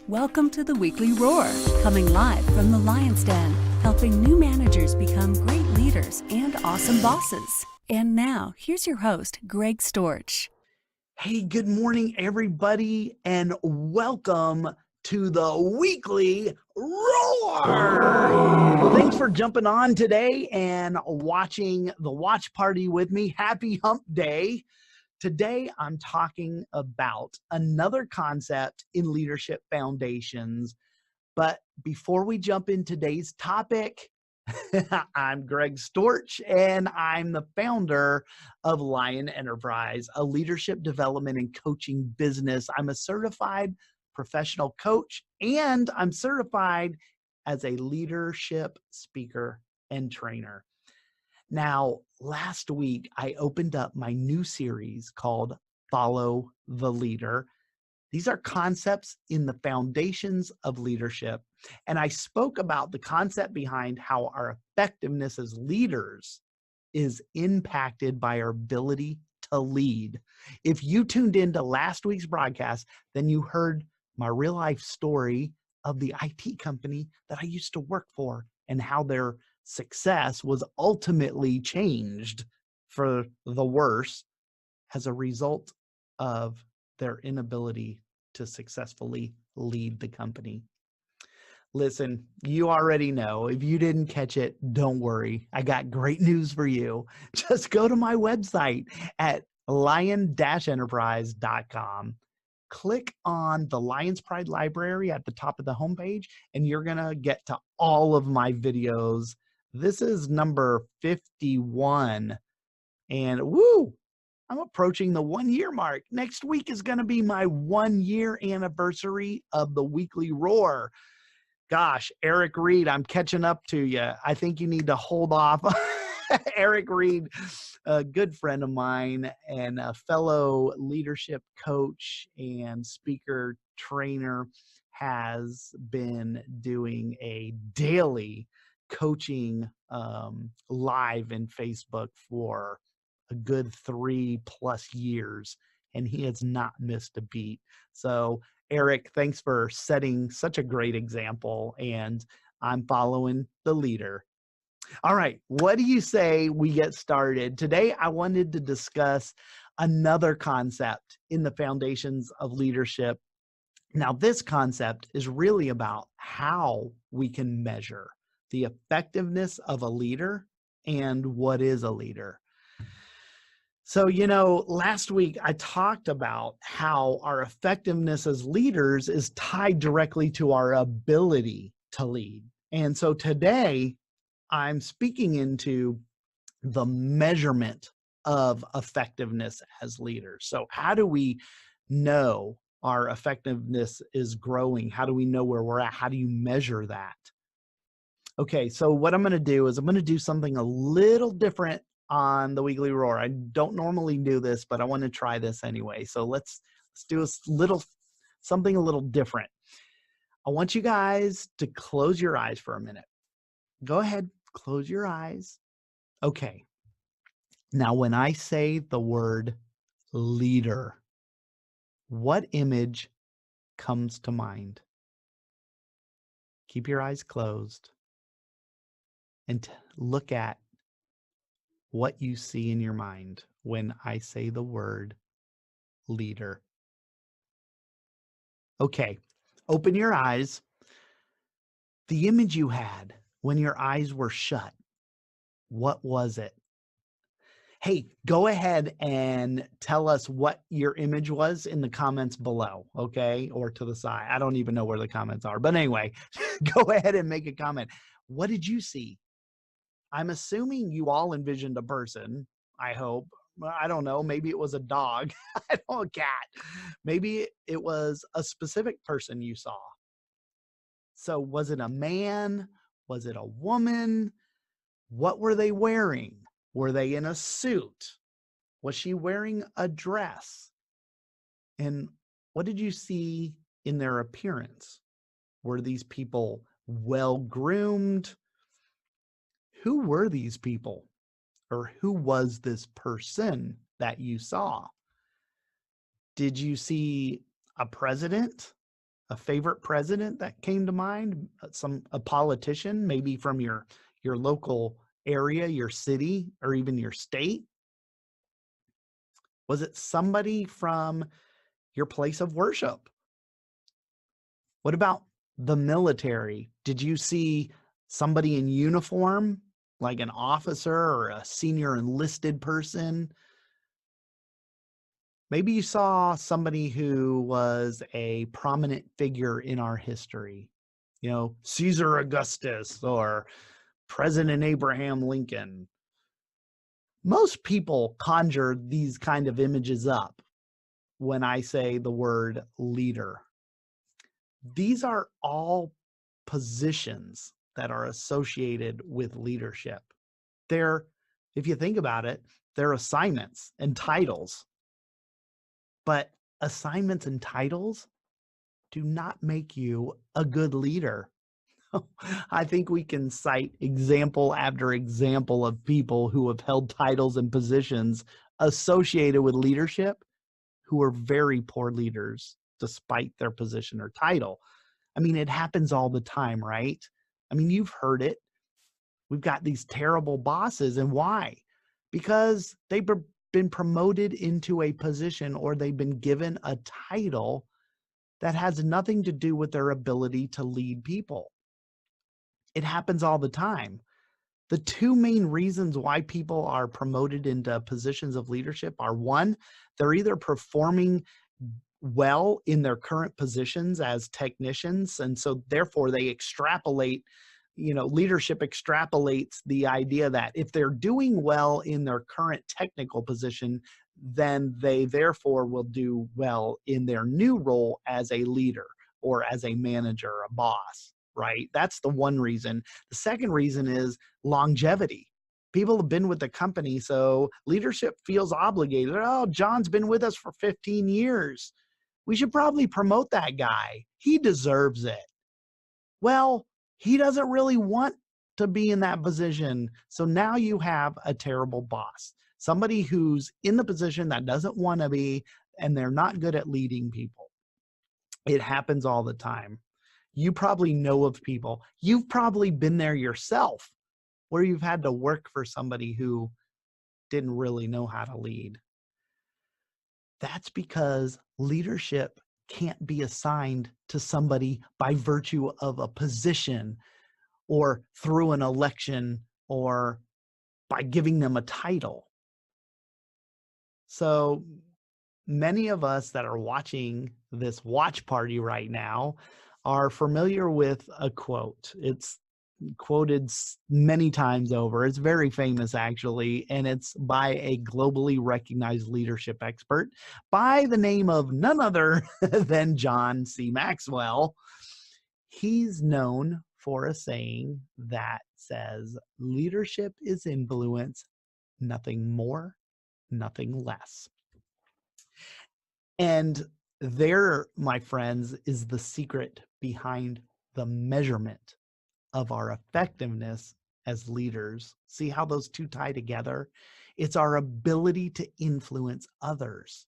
Welcome to the Weekly Roar, coming live from the Lion's Den, helping new managers become great leaders and awesome bosses. And now, here's your host, Greg Storch. Hey, good morning, everybody, and welcome to the Weekly Roar. Well, thanks for jumping on today and watching the watch party with me. Happy Hump Day. Today, I'm talking about another concept in leadership foundations. But before we jump in today's topic, I'm Greg Storch, and I'm the founder of Lion Enterprise, a leadership development and coaching business. I'm a certified professional coach, and I'm certified as a leadership speaker and trainer. Now, last week, I opened up my new series called Follow the Leader. These are concepts in the foundations of leadership. And I spoke about the concept behind how our effectiveness as leaders is impacted by our ability to lead. If you tuned into last week's broadcast, then you heard my real life story of the IT company that I used to work for and how their success was ultimately changed for the worse as a result of their inability to successfully lead the company. Listen, you already know. If you didn't catch it, don't worry. I got great news for you. Just go to my website at lion-enterprise.com. Click on the Lion's Pride Library at the top of the homepage, and you're going to get to all of my videos. This is number 51. And woo! I'm approaching the 1-year mark. Next week is going to be my 1-year anniversary of the Weekly Roar. Gosh, Eric Reed, I'm catching up to you. I think you need to hold off. Eric Reed, a good friend of mine and a fellow leadership coach and speaker trainer, has been doing a daily coaching live in Facebook for a good 3+ years, and he has not missed a beat. So Eric, thanks for setting such a great example, and I'm following the leader. All right, what do you say we get started? Today, I wanted to discuss another concept in the foundations of leadership. Now, this concept is really about how we can measure the effectiveness of a leader and what is a leader. So, last week I talked about how our effectiveness as leaders is tied directly to our ability to lead. And so today I'm speaking into the measurement of effectiveness as leaders. So how do we know our effectiveness is growing? How do we know where we're at? How do you measure that? Okay, so what I'm going to do is I'm going to do something a little different on the Weekly Roar. I don't normally do this, but I want to try this anyway. So let's do something a little different. I want you guys to close your eyes for a minute. Go ahead, close your eyes. Okay. Now, when I say the word leader, what image comes to mind? Keep your eyes closed and look at what you see in your mind when I say the word leader. Okay, open your eyes. The image you had when your eyes were shut, what was it? Hey, go ahead and tell us what your image was in the comments below, okay? Or to the side. I don't even know where the comments are. But anyway, go ahead and make a comment. What did you see? I'm assuming you all envisioned a person, I hope. I don't know. Maybe it was a dog. I don't know, a cat. Maybe it was a specific person you saw. So was it a man? Was it a woman? What were they wearing? Were they in a suit? Was she wearing a dress? And what did you see in their appearance? Were these people well-groomed? Who were these people? Or who was this person that you saw? Did you see a president, A favorite president that came to mind? A politician, maybe from your local area, your city, or even your state? Was it somebody from your place of worship? What about the military? Did you see somebody in uniform, like an officer or a senior enlisted person? Maybe you saw somebody who was a prominent figure in our history, Caesar Augustus or President Abraham Lincoln. Most people conjure these kind of images up when I say the word leader. These are all positions that are associated with leadership. They're, if you think about it, they're assignments and titles. But assignments and titles do not make you a good leader. I think we can cite example after example of people who have held titles and positions associated with leadership who are very poor leaders despite their position or title. I mean, it happens all the time, right? I mean, you've heard it. We've got these terrible bosses, and why? Because they've been promoted into a position or they've been given a title that has nothing to do with their ability to lead people. It happens all the time. The two main reasons why people are promoted into positions of leadership are, one, they're either performing well in their current positions as technicians, and so therefore they extrapolate, leadership extrapolates the idea that if they're doing well in their current technical position, then they therefore will do well in their new role as a leader or as a manager, a boss, right? That's the one reason. The second reason is longevity. People have been with the company, so leadership feels obligated. Oh, John's been with us for 15 years. We should probably promote that guy. He deserves it. Well, he doesn't really want to be in that position. So now you have a terrible boss, somebody who's in the position that doesn't want to be, and they're not good at leading people. It happens all the time. You probably know of people. You've probably been there yourself where you've had to work for somebody who didn't really know how to lead. That's because leadership can't be assigned to somebody by virtue of a position or through an election or by giving them a title. So many of us that are watching this watch party right now are familiar with a quote. It's quoted many times over. It's very famous, actually, and it's by a globally recognized leadership expert by the name of none other than John C. Maxwell. He's known for a saying that says, leadership is influence, nothing more, nothing less. And there, my friends, is the secret behind the measurement of our effectiveness as leaders. See how those two tie together? It's our ability to influence others.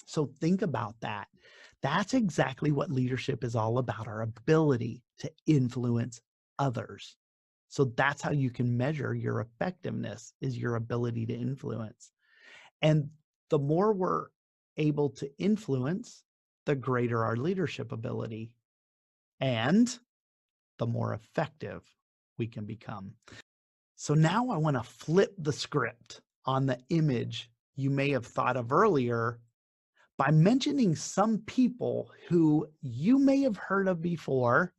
So think about that. That's exactly what leadership is all about, our ability to influence others. So that's how you can measure your effectiveness, is your ability to influence. And the more we're able to influence, the greater our leadership ability. And the more effective we can become. So now I want to flip the script on the image you may have thought of earlier by mentioning some people who you may have heard of before,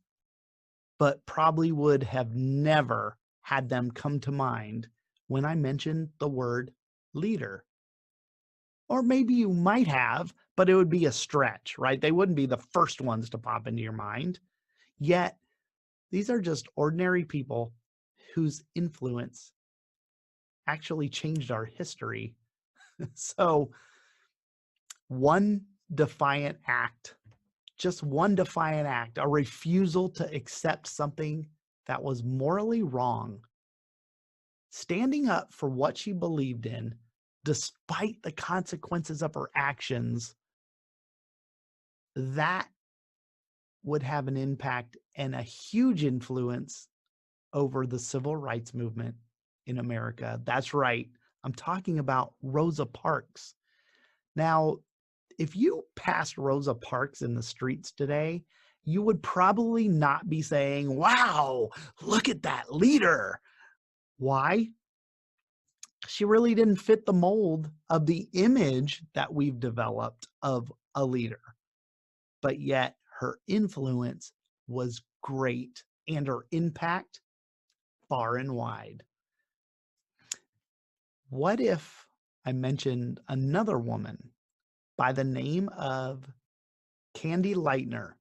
but probably would have never had them come to mind when I mentioned the word leader. Or maybe you might have, but it would be a stretch, right? They wouldn't be the first ones to pop into your mind. Yet, these are just ordinary people whose influence actually changed our history. So one defiant act, just one defiant act, a refusal to accept something that was morally wrong, standing up for what she believed in, despite the consequences of her actions, that would have an impact and a huge influence over the civil rights movement in America. That's right. I'm talking about Rosa Parks. Now, if you passed Rosa Parks in the streets today, you would probably not be saying, wow, look at that leader. Why? She really didn't fit the mold of the image that we've developed of a leader. But yet her influence was great and her impact far and wide. What if I mentioned another woman by the name of Candy Lightner?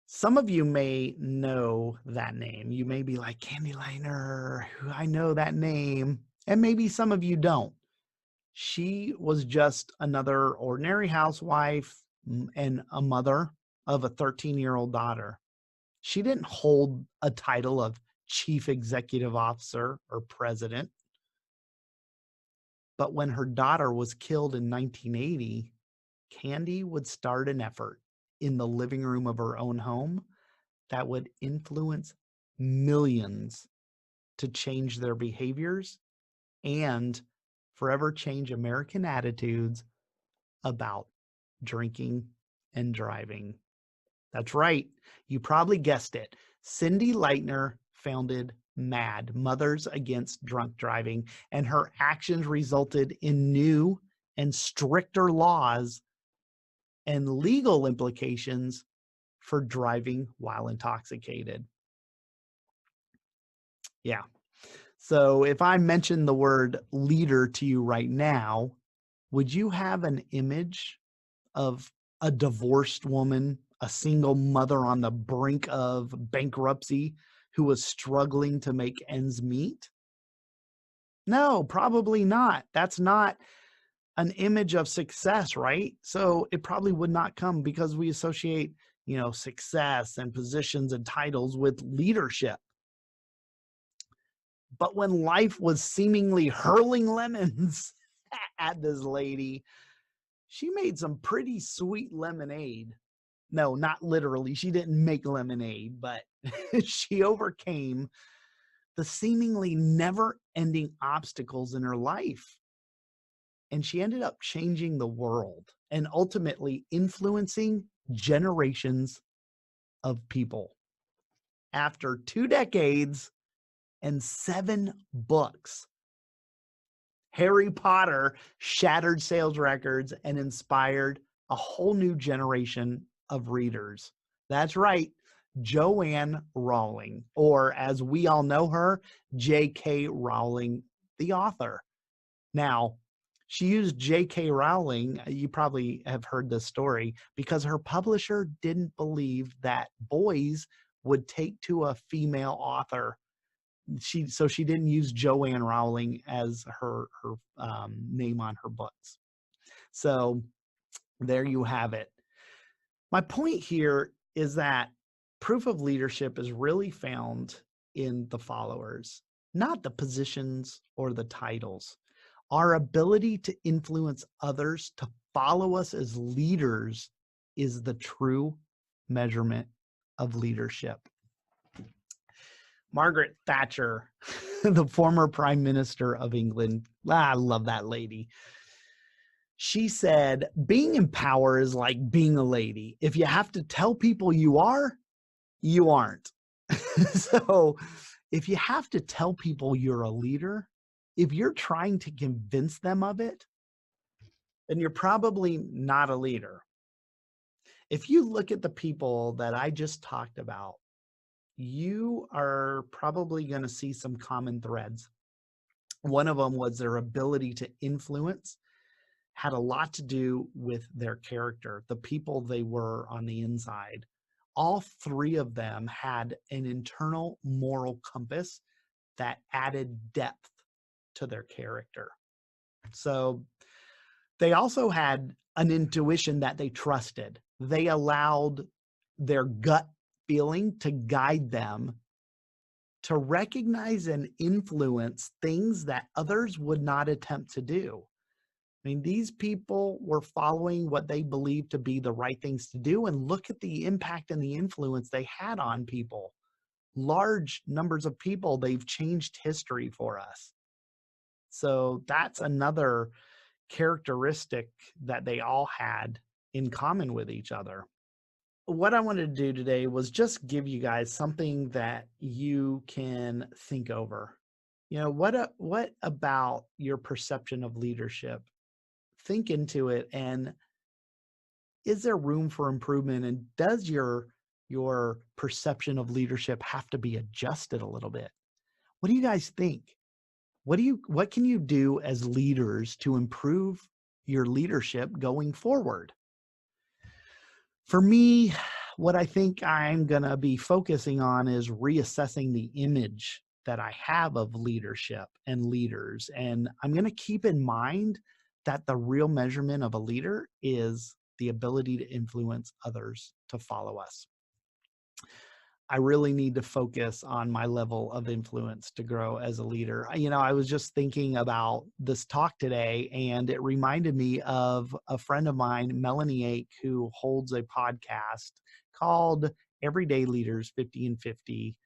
Some of you may know that name. You may be like, Candy Lightner, I know that name. And maybe some of you don't. She was just another ordinary housewife and a mother of a 13-year-old daughter. She didn't hold a title of chief executive officer or president. But when her daughter was killed in 1980, Candy would start an effort in the living room of her own home that would influence millions to change their behaviors and forever change American attitudes about drinking and driving. That's right. You probably guessed it. Cindy Lightner founded MAD, Mothers Against Drunk Driving, and her actions resulted in new and stricter laws and legal implications for driving while intoxicated. Yeah. So if I mention the word leader to you right now, would you have an image of a divorced woman, a single mother on the brink of bankruptcy who was struggling to make ends meet? No, probably not. That's not an image of success, right? So it probably would not come because we associate, success and positions and titles with leadership. But when life was seemingly hurling lemons at this lady, she made some pretty sweet lemonade. No, not literally. She didn't make lemonade, but she overcame the seemingly never-ending obstacles in her life. And she ended up changing the world and ultimately influencing generations of people. After 2 decades and 7 books, Harry Potter shattered sales records and inspired a whole new generation of readers. That's right, Joanne Rowling, or as we all know her, J.K. Rowling, the author. Now, she used J.K. Rowling, you probably have heard this story, because her publisher didn't believe that boys would take to a female author. So she didn't use Joanne Rowling as her name on her books. So there you have it. My point here is that proof of leadership is really found in the followers, not the positions or the titles. Our ability to influence others to follow us as leaders is the true measurement of leadership. Margaret Thatcher, the former Prime Minister of England. I love that lady. She said, being in power is like being a lady. If you have to tell people you are, you aren't. So if you have to tell people you're a leader, if you're trying to convince them of it, then you're probably not a leader. If you look at the people that I just talked about, you are probably going to see some common threads. One of them was their ability to influence, had a lot to do with their character, the people they were on the inside. All 3 of them had an internal moral compass that added depth to their character. So they also had an intuition that they trusted. They allowed their gut feeling to guide them to recognize and influence things that others would not attempt to do. I mean, these people were following what they believed to be the right things to do, and look at the impact and the influence they had on people. Large numbers of people, they've changed history for us. So that's another characteristic that they all had in common with each other. What I wanted to do today was just give you guys something that you can think over. What about your perception of leadership? Think into it, and is there room for improvement, and does your perception of leadership have to be adjusted a little bit? What do you guys think? What can you do as leaders to improve your leadership going forward? For me, what I think I'm going to be focusing on is reassessing the image that I have of leadership and leaders. And I'm going to keep in mind that the real measurement of a leader is the ability to influence others to follow us. I really need to focus on my level of influence to grow as a leader. I was just thinking about this talk today, and it reminded me of a friend of mine, Melanie Ake, who holds a podcast called Everyday Leaders 50 and 50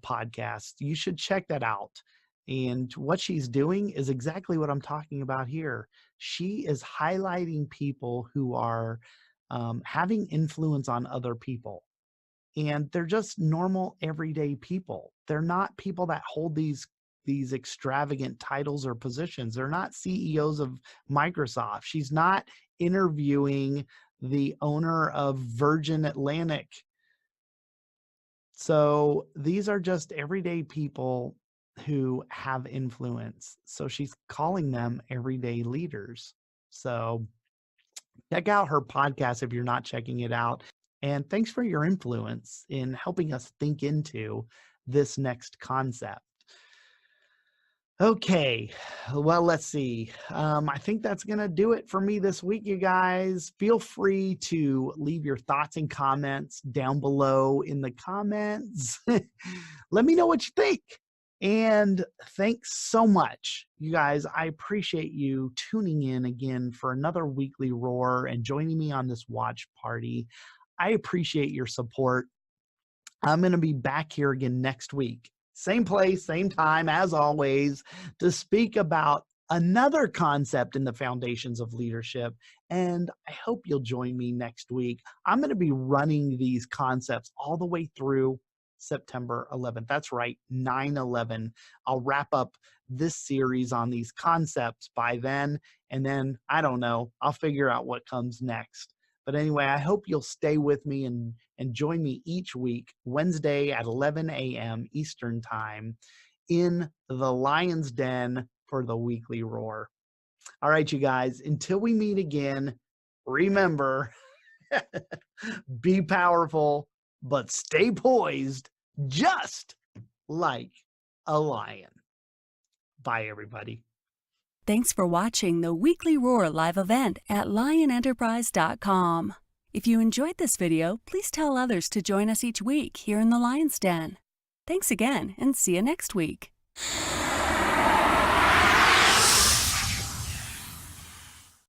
podcast. You should check that out. And what she's doing is exactly what I'm talking about here. She is highlighting people who are having influence on other people. And they're just normal, everyday people. They're not people that hold these extravagant titles or positions. They're not CEOs of Microsoft. She's not interviewing the owner of Virgin Atlantic. So these are just everyday people who have influence. So she's calling them everyday leaders. So check out her podcast if you're not checking it out. And thanks for your influence in helping us think into this next concept. Okay, well, let's see. I think that's going to do it for me this week, you guys. Feel free to leave your thoughts and comments down below in the comments. Let me know what you think. And thanks so much, you guys. I appreciate you tuning in again for another weekly roar and joining me on this watch party. I appreciate your support. I'm going to be back here again next week. Same place, same time, as always, to speak about another concept in the foundations of leadership. And I hope you'll join me next week. I'm going to be running these concepts all the way through September 11th. That's right, 9/11. I'll wrap up this series on these concepts by then. And then, I don't know, I'll figure out what comes next. But anyway, I hope you'll stay with me and join me each week, Wednesday at 11 a.m. Eastern Time in the Lion's Den for the Weekly Roar. All right, you guys, until we meet again, remember, be powerful, but stay poised just like a lion. Bye, everybody. Thanks for watching the Weekly Roar live event at lionenterprise.com. If you enjoyed this video, please tell others to join us each week here in the Lion's Den. Thanks again, and see you next week.